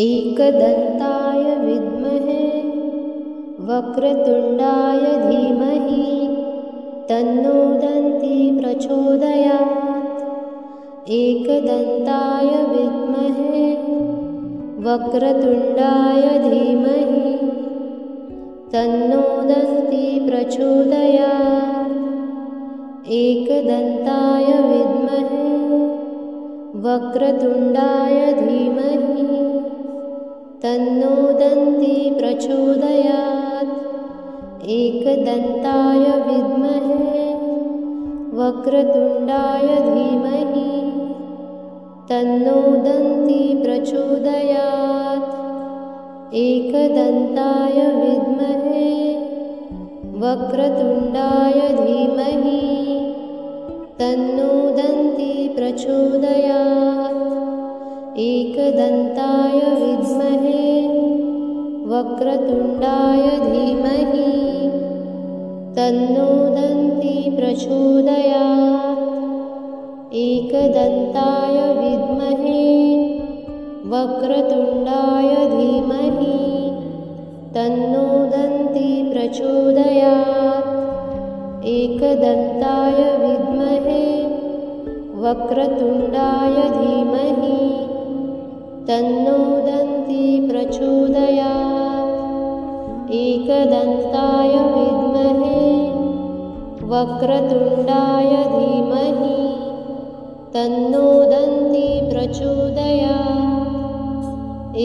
एकदन्ताय विद्महे वक्रतुण्डाय धीमहि तन्नो दन्ती प्रचोदयात्। एकदन्ताय विद्महे वक्रतुण्डाय धीमहि तन्नो दन्ती प्रचोदयात्। एकदन्ताय विद्महे वक्रतुण्डाय धीमहि तन्नो दन्ती प्रचोदयात्। एकदन्ताय विद्महे वक्रतुण्डाय धीमहि तन्नो दन्ती प्रचोदयात्। एकदन्ताय विद्महे वक्रतुण्डाय धीमहि तन्नो दन्ती प्रचोदयात्। एकदन्ताय विद्महे वक्रतुण्डाय धीमहि तन्नो दन्ती प्रचोदयात्। एकदन्ताय विद्महे वक्रतुण्डाय धीमहि तन्नो दन्ती प्रचोदयात्। एकदन्ताय विद्महे वक्रतुण्डाय धीमहि तन्नो दन्ती प्रचोदयात्। एकदन्ताय विद्महे वक्रतुण्डाय धीमहि तन्नो दन्ती प्रचोदयात्।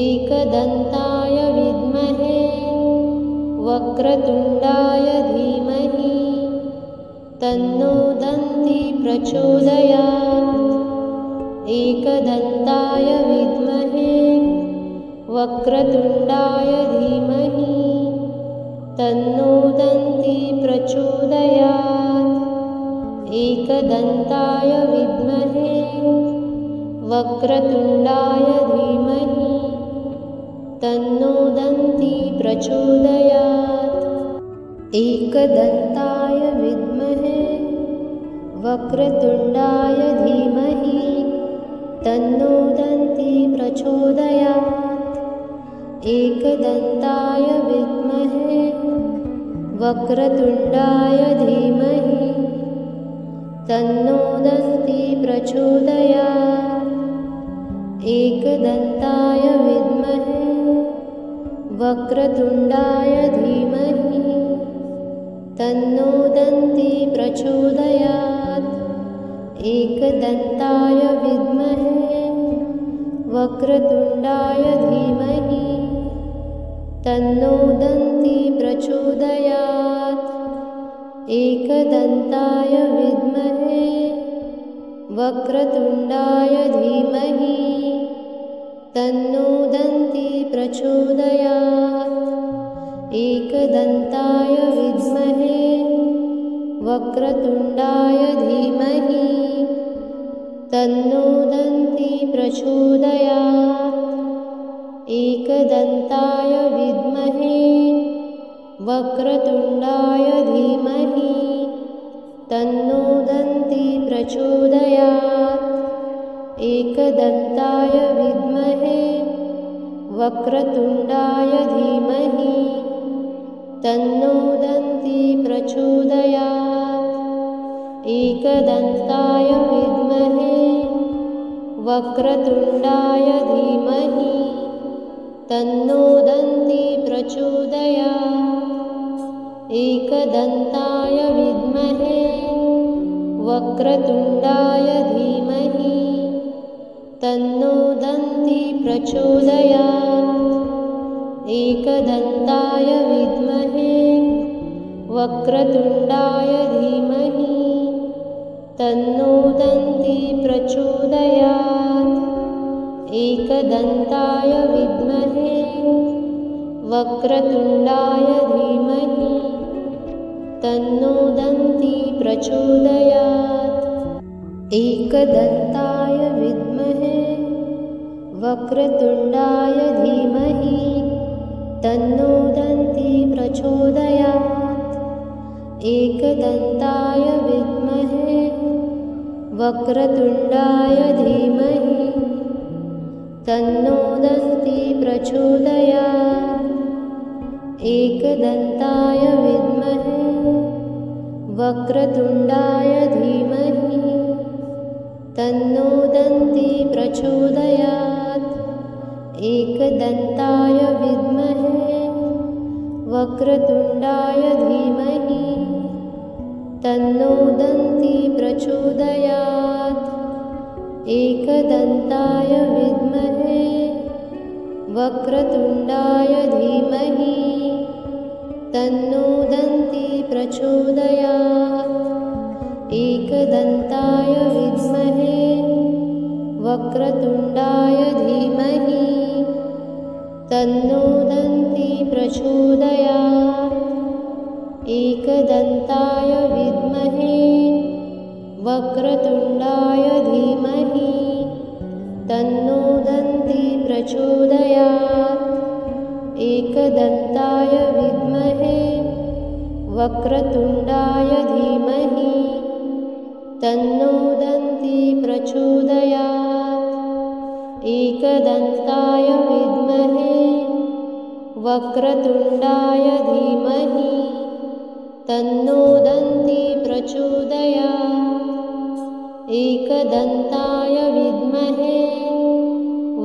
एकदन्ताय विद्महे वक्रतुण्डाय धीमहि तन्नो दन्ती प्रचोदयात्। एकदन्ताय विद्महे वक्रतुण्डाय धीमहि तन्नो दन्ती प्रचोदयात्। एकदन्ताय विद्महे वक्रतुण्डाय धीमहि तन्नो दन्ती प्रचोदयात्। एकदन्ताय विद्महे वक्रतुण्डाय धीमहि तन्नो दन्ती प्रचोदयात्। एकदन्ताय विद्महे वक्रतुण्डाय धीमहि तन्नो दन्ती प्रचोदयात्। एकदन्ताय विद्महे वक्रतुण्डाय धीमहि तन्नो दन्ती प्रचोदयात्। एकदन्ताय विद्महे वक्रतुण्डाय धीमहि तन्नो दन्ती प्रचोदयात्। एकदन्ताय विद्महे वक्रतुण्डाय धीमहि तन्नो दन्ती प्रचोदयात्। एकदन्ताय विद्महे वक्रतुण्डाय धीमहि तन्नो दन्ती प्रचोदयात्। एकदन्ताय विद्महे वक्रतुण्डाय धीमहि तन्नो दन्ती प्रचोदयात्। एकदन्ताय विद्महे वक्रतुण्डाय धीमहि तन्नो दन्ती प्रचोदयात्। एकदन्ताय विद्महे वक्रतुण्डाय धीमहि तन्नो दन्ती प्रचोदयात्। एकदन्ताय विद्महे वक्रतुण्डाय धीमहि तन्नो दन्ती प्रचोदयात्। एकदन्ताय विद्महे वक्रतुण्डाय धीमहि तन्नो दन्ती प्रचोदयात्। एकदन्ताय विद्महे वक्रतुण्डाय धीमहि तन्नो दन्ती प्रचोदयात्। एकदन्ताय विद्महे वक्रतुण्डाय धीमहि तन्नो दन्ती प्रचोदयात्। एकदन्ताय विद्महे वक्रतुण्डाय धीमहि तन्नो दन्ती प्रचोदयात्। एकदन्ताय विद्महे वक्रतुण्डाय धीमहि तन्नो दन्ती प्रचोदयात्। एकदन्ताय विद्महे वक्रतुण्डाय धीमहि तन्नो दन्ती प्रचोदयात्। एकदन्ताय विद्महे वक्रतुण्डाय धीमहि तन्नो दन्ती प्रचोदयात्। एकदन्ताय विद्महे वक्रतुण्डाय धीमहि तन्नो दन्ती प्रचोदयात्। एकदन्ताय विद्महे वक्रतुण्डाय धीमहि तन्नो दन्ती प्रचोदयात्। एकदन्ताय विद्महे वक्रतुण्डाय धीमहि तन्नो दन्ती प्रचोदयात्। एकदन्ताय विद्महे वक्रतुण्डाय धीमहि तन्नो दन्ती प्रचोदयात्। एकदन्ताय विद्महे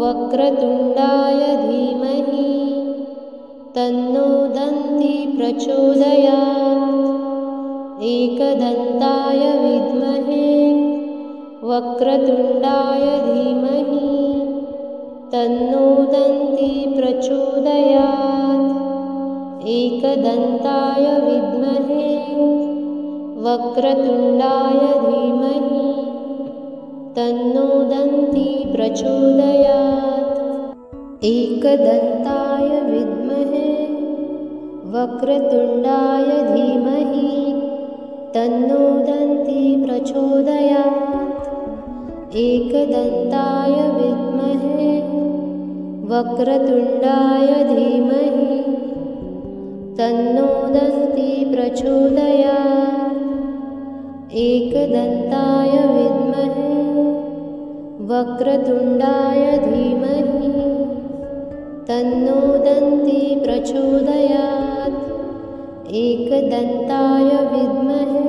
वक्रतुण्डाय धीमहि तन्नो दन्ती प्रचोदयात्। एकदन्ताय विद्महे वक्रतुण्डाय धीमहि तन्नो दन्ती प्रचोदयात्। एकदन्ताय विद्महे वक्रतुण्डाय धीमहि तन्नो दन्ती प्रचोदयात्। एकदन्ताय विद्महे वक्रतुण्डाय धीमहि तन्नो दन्ती प्रचोदयात्। एकदन्ताय विद्महे वक्रतुण्डाय धीमहि तन्नो दन्ती प्रचोदयात्। एकदन्ताय विद्महे वक्रतुण्डाय धीमहि तन्नो दन्ती प्रचोदयात्। एकदन्ताय विद्महे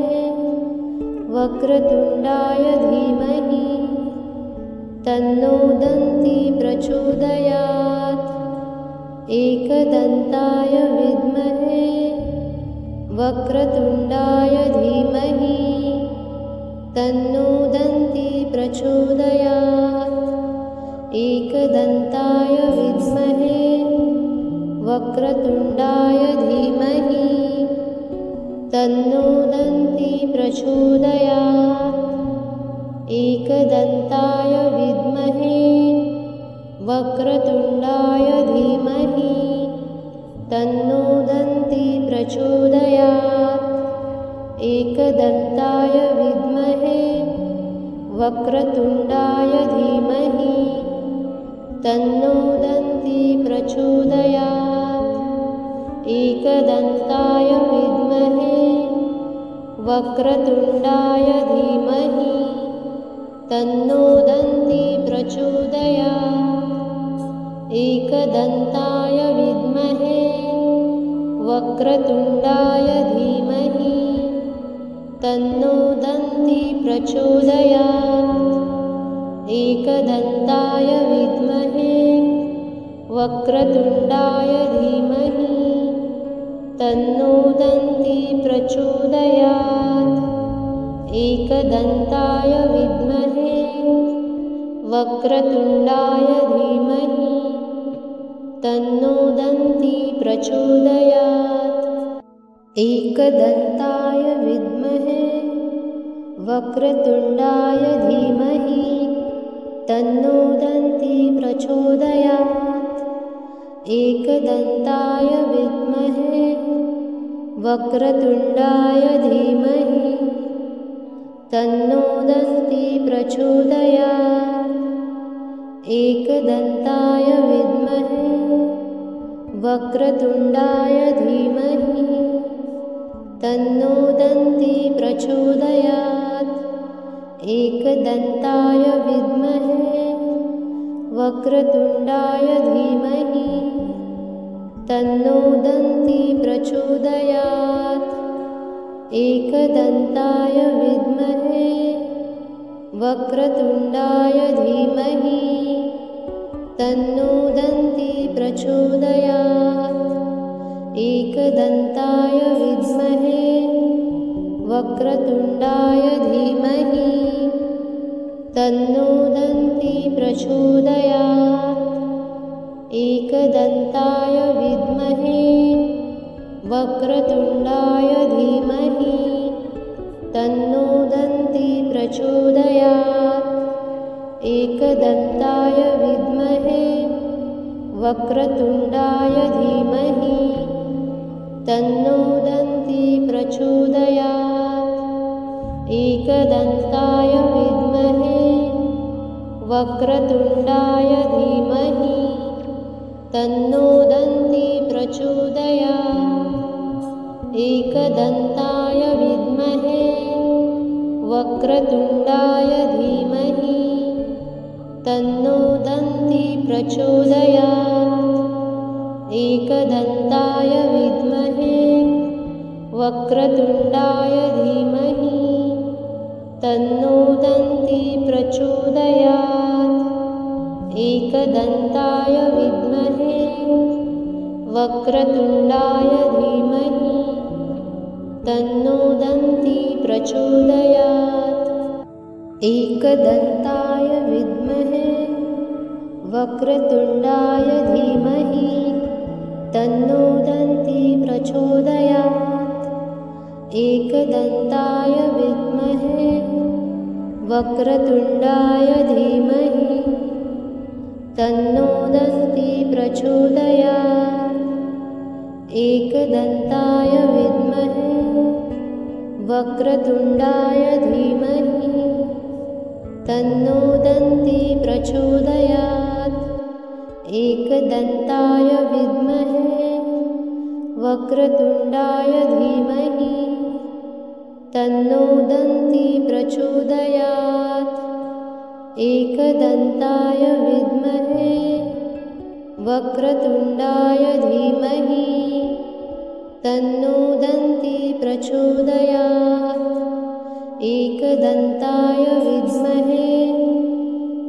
वक्रतुण्डाय धीमहि तन्नो दन्ती प्रचोदयात्। एकदन्ताय विद्महे वक्रतुण्डाय धीमहि तन्नो दन्ती प्रचोदयात्। एकदन्ताय विद्महे वक्रतुण्डाय धीमहि तन्नो दन्ती प्रचोदयात्। एकदन्ताय विद्महे वक्रतुण्डाय धीमहि तन्नो दन्ती प्रचोदयात्। एकदन्ताय विद्महे वक्रतुण्डाय धीमहि तन्नो दन्ती प्रचोदयात्। एकदन्ताय विद्महे वक्रतुण्डाय धीमहि तन्नो दन्ती प्रचोदयात्। एकदन्ताय विद्महे वक्रतुण्डाय धीमहि तन्नो दन्ती प्रचोदयात्। एकदन्ताय विद्महे वक्रतुण्डाय धीमहि तन्नो दन्ती प्रचोदयात्। एकदन्ताय विद्महे वक्रतुण्डाय धीमहि तन्नो दन्ती प्रचोदयात्। एकदन्ताय विद्महे वक्रतुण्डाय धीमहि तन्नो दन्ती प्रचोदयात्। एकदन्ताय विद्महे वक्रतुण्डाय धीमहि तन्नो दन्ती प्रचोदयात्। एकदन्ताय विद्महे वक्रतुण्डाय धीमहि तन्नो दन्ती प्रचोदयात्। एकदन्ताय विद्महे वक्रतुण्डाय धीमहि तन्नो दन्ती प्रचोदयात्। एकदन्ताय विद्महे वक्रतुण्डाय धीमहि तन्नो दन्ती प्रचोदयात्। एकदन्ताय विद्महे वक्रतुण्डाय धीमहि तन्नो दन्ती प्रचोदयात्। एकदन्ताय विद्महे वक्रतुण्डाय धीमहि तन्नो दन्ती प्रचोदयात्। एकदन्ताय विद्महे वक्रतुण्डाय धीमहि तन्नो दन्ती प्रचोदयात्। एकदन्ताय विद्महे वक्रतुण्डाय धीमहि तन्नो दन्ती प्रचोदयात्। एकदन्ताय विद्महे वक्रतुण्डाय धीमहि तन्नो दन्ती प्रचोदयात्। एकदन्ताय विद्महे वक्रतुण्डाय धीमहि तन्नो दन्ती प्रचोदयात्। एकदन्ताय विद्महे वक्रतुण्डाय धीमहि तन्नो दन्ती प्रचोदयात्। एकदन्ताय विद्महे वक्रतुण्डाय धीमहि तन्नो दन्ती प्रचोदयात्। एकदन्ताय विद्महे वक्रतुण्डाय धीमहि तन्नो दन्ती प्रचोदयात्। एकदन्ताय विद्महे वक्रतुण्डाय धीमहि तन्नो दन्ती प्रचोदयात्। एकदन्ताय विद्महे वक्रतुण्डाय धीमहि तन्नो दन्ती प्रचोदयात्। एकदन्ताय विद्महे वक्रतुण्डाय धीमहि तन्नो दन्ती प्रचोदयात्। एकदन्ताय विद्महे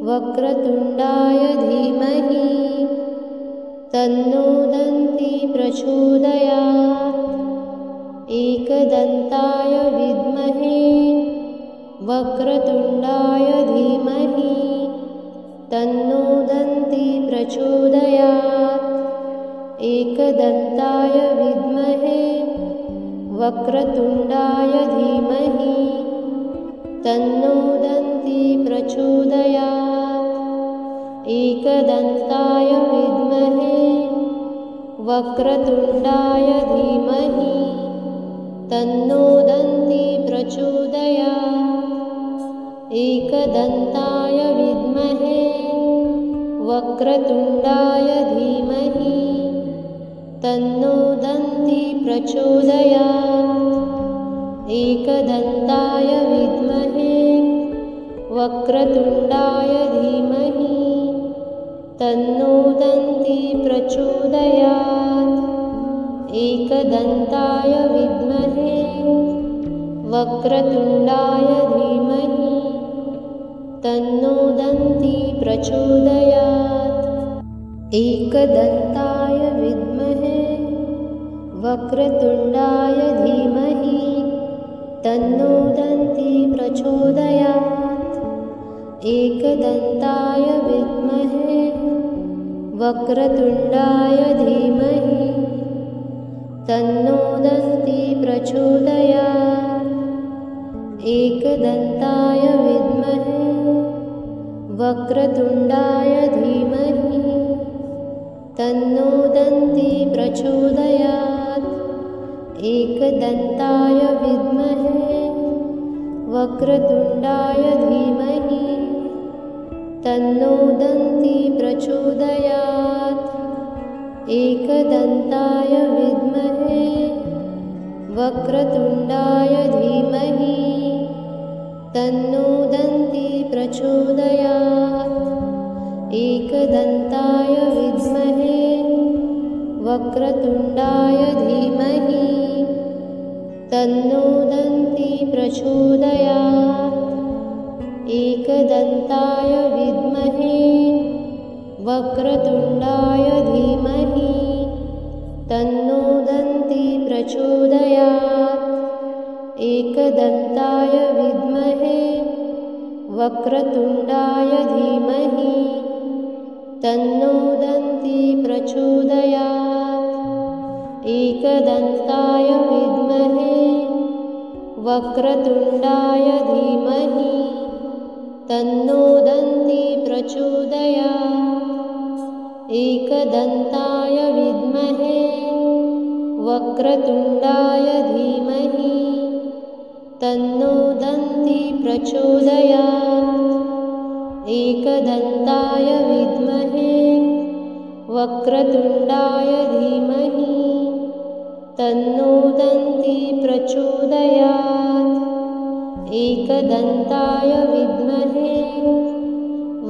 वक्रतुण्डाय धीमहि तन्नो दन्ती प्रचोदयात्। एकदन्ताय विद्महे वक्रतुण्डाय धीमहि तन्नो दन्ती प्रचोदयात्। एकदन्ताय विद्महे वक्रतुण्डाय धीमहि तन्नो दन्ती प्रचोदयात्। एकदन्ताय विद्महे वक्रतुण्डाय धीमहि तन्नो दन्ती प्रचोदयात्। एकदन्ताय विद्महे वक्रतुण्डाय धीमहि तन्नो दन्ती प्रचोदयात्। एकदन्ताय विद्महे वक्रतुण्डाय धीमहि तन्नो दन्ती प्रचोदयात्। एकदन्ताय विद्महे वक्रतुण्डाय धीमहि तन्नो दन्ती प्रचोदयात्। एकदन्ताय विद्महे वक्रतुण्डाय धीमहि तन्नो दन्ती प्रचोदयात्। एकदन्ताय विद्महे वक्रतुण्डाय धीमहि तन्नो दन्ती प्रचोदयात्। एकदन्ताय विद्महे वक्रतुण्डाय धीमहि तन्नो दन्ती प्रचोदयात्। एकदन्ताय विद्महे वक्रतुण्डाय धीमहि तन्नो दन्ती प्रचोदयात्। एकदन्ताय विद्महे वक्रतुण्डाय धीमहि तन्नो दन्ती प्रचोदयात्। एकदन्ताय विद्महे वक्रतुण्डाय धीमहि तन्नो दन्ती प्रचोदयात्। एकदन्ताय विद्महे वक्रतुण्डाय धीमहि तन्नो दन्ती प्रचोदयात्। एकदन्ताय विद्महे वक्रतुण्डाय धीमहि तन्नो दन्ती प्रचोदयात्। एकदन्ताय विद्महे वक्रतुण्डाय धीमहि तन्नो दन्ती प्रचोदयात्। एकदन्ताय विद्महे वक्रतुण्डाय धीमहि तन्नो दन्ती प्रचोदयात्। एकदन्ताय विद्महे वक्रतुण्डाय धीमहि तन्नो दन्ती प्रचोदयात्। एकदन्ताय विद्महे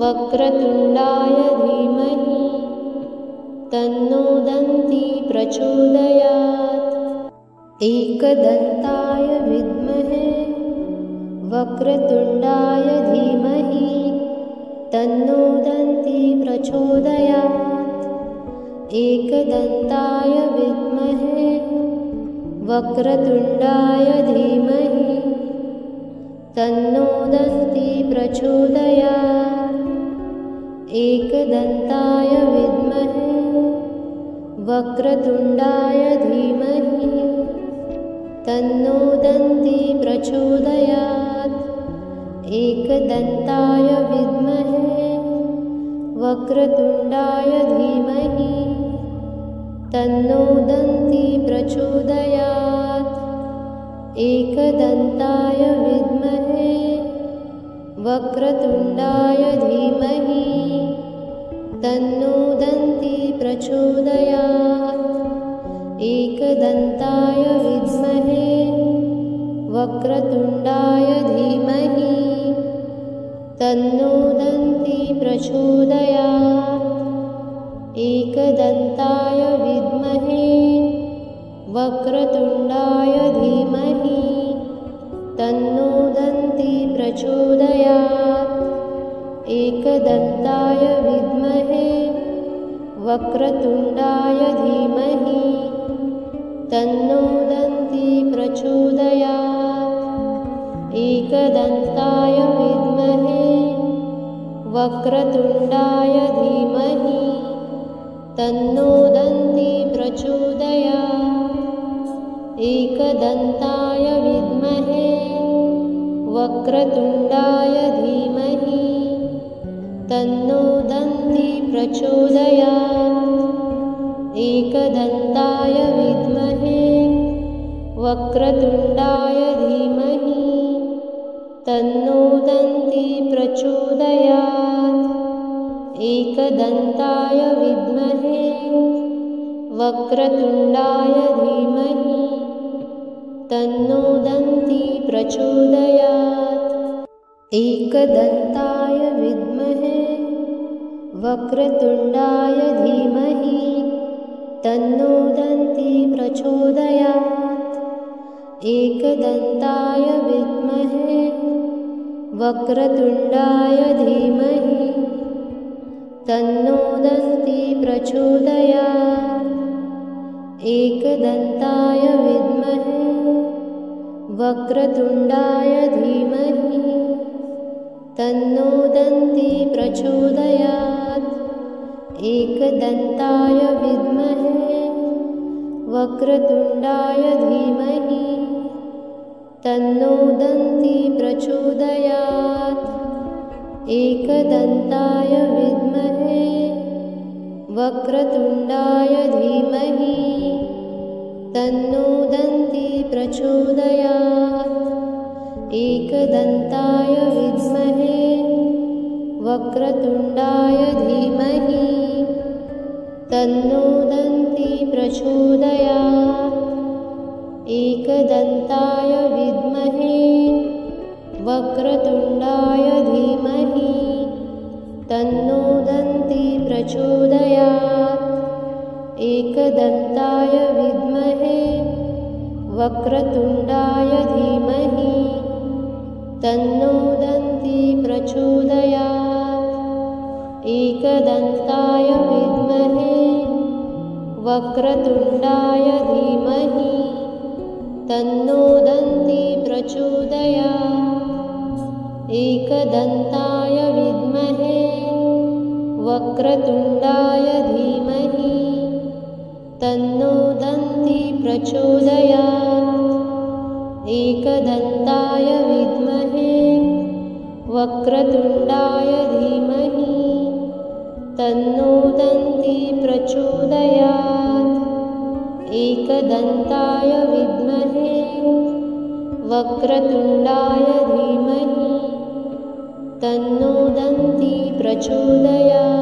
वक्रतुण्डाय धीमहि तन्नो दन्ती प्रचोदयात्। एकदन्ताय विद्महे वक्रतुण्डाय धीमहि तन्नो दन्ती प्रचोदयात्। एकदन्ताय विद्महे वक्रतुण्डाय धीमहि तन्नो दन्ती प्रचोदयात्। एकदन्ताय विद्महे वक्रतुण्डाय धीमहि तन्नो दन्ती प्रचोदयात्। एकदन्ताय विद्महे वक्रतुण्डाय धीमहि तन्नो दन्ती प्रचोदयात्। एकदन्ताय विद्महे वक्रतुण्डाय धीमहि तन्नो दन्ती प्रचोदयात्। एकदन्ताय विद्महे वक्रतुण्डाय धीमहि तन्नो दन्ती प्रचोदयात्। एकदन्ताय विद्महे वक्रतुण्डाय धीमहि तन्नो दन्ती प्रचोदयात्। एकदन्ताय विद्महे वक्रतुण्डाय धीमहि तन्नो दन्ती प्रचोदयात्। एकदन्ताय विद्महे वक्रतुण्डाय धीमहि तन्नो दन्ती प्रचोदयात्। एकदन्ताय विद्महे वक्रतुण्डाय धीमहि तन्नो दन्ती प्रचोदयात्। एकदन्ताय विद्महे वक्रतुण्डाय धीमहि तन्नो दन्ती प्रचोदयात्। एकदन्ताय विद्महे वक्रतुण्डाय धीमहि तन्नो दन्ती प्रचोदयात्। एकदन्ताय विद्महे वक्रतुण्डाय धीमहि तन्नो दन्ती प्रचोदयात्। एकदन्ताय विद्महे वक्रतुण्डाय धीमहि तन्नो दन्ती प्रचोदयात्। एकदन्ताय विद्महे वक्रतुण्डाय धीमहि तन्नो दन्ती प्रचोदयात्। एकदन्ताय विद्महे वक्रतुण्डाय धीमहि तन्नो दन्ती प्रचोदयात्। एकदन्ताय विद्महे वक्रतुण्डाय धीमहि तन्नो दन्ती प्रचोदयात्। एकदन्ताय विद्महे वक्रतुण्डाय धीमहि तन्नो दन्ती प्रचोदयात्। एकदन्ताय विद्महे वक्रतुण्डाय धीमहि तन्नो दन्ती प्रचोदयात्। एकदन्ताय विद्महे वक्रतुण्डाय धीमहि तन्नो दन्ती प्रचोदयात्। एकदन्ताय विद्महे वक्रतुण्डाय धीमहि तन्नो दन्ती प्रचोदयात्। एकदन्ताय विद्महे वक्रतुण्डाय धीमहि तन्नो दन्ती प्रचोदयात्। एकदन्ताय विद्महे वक्रतुण्डाय धीमहि तन्नो दन्ती प्रचोदयात्। एकदन्ताय विद्महे वक्रतुण्डाय धीमहि तन्नो दन्ती प्रचोदयात्।